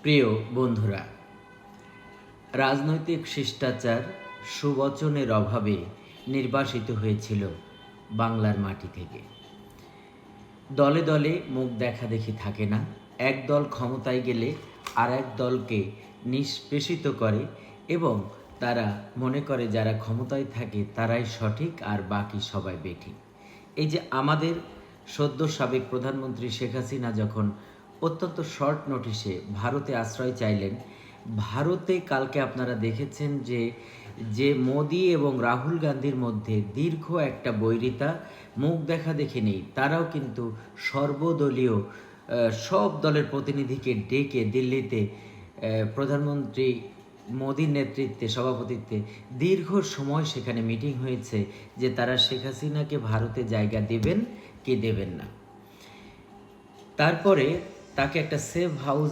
প্রিয় বন্ধুরা, রাজনৈতিক শিষ্টাচার সুবচনের অভাবে নির্বাসিত হয়েছিল বাংলার মাটি থেকে। দলে দলে মুখ দেখাদেখি থাকে না। এক দল ক্ষমতায় গেলে আর এক দলকে নিষ্পেষিত করে এবং তারা মনে করে যারা ক্ষমতায় থাকে তারাই সঠিক আর বাকি সবাই বেঠিক। এই যে আমাদের সদ্য সাবেক প্রধানমন্ত্রী শেখ হাসিনা যখন অত্যন্ত শর্ট নোটিশে ভারতে আশ্রয় চাইলেন, ভারতে কালকে আপনারা দেখেছেন যে মোদি এবং রাহুল গান্ধীর মধ্যে দীর্ঘ একটা বৈরিতা, মুখ দেখা দেখি নেই, তারাও কিন্তু সর্বদলীয় সব দলের প্রতিনিধিকে ডেকে দিল্লিতে প্রধানমন্ত্রী মোদির নেতৃত্বে সভাপতিত্বে দীর্ঘ সময় সেখানে মিটিং হয়েছে যে তারা শেখ হাসিনাকে ভারতে জায়গা দেবেন কি দেবেন না। তারপরে তাকে একটা সেফ হাউস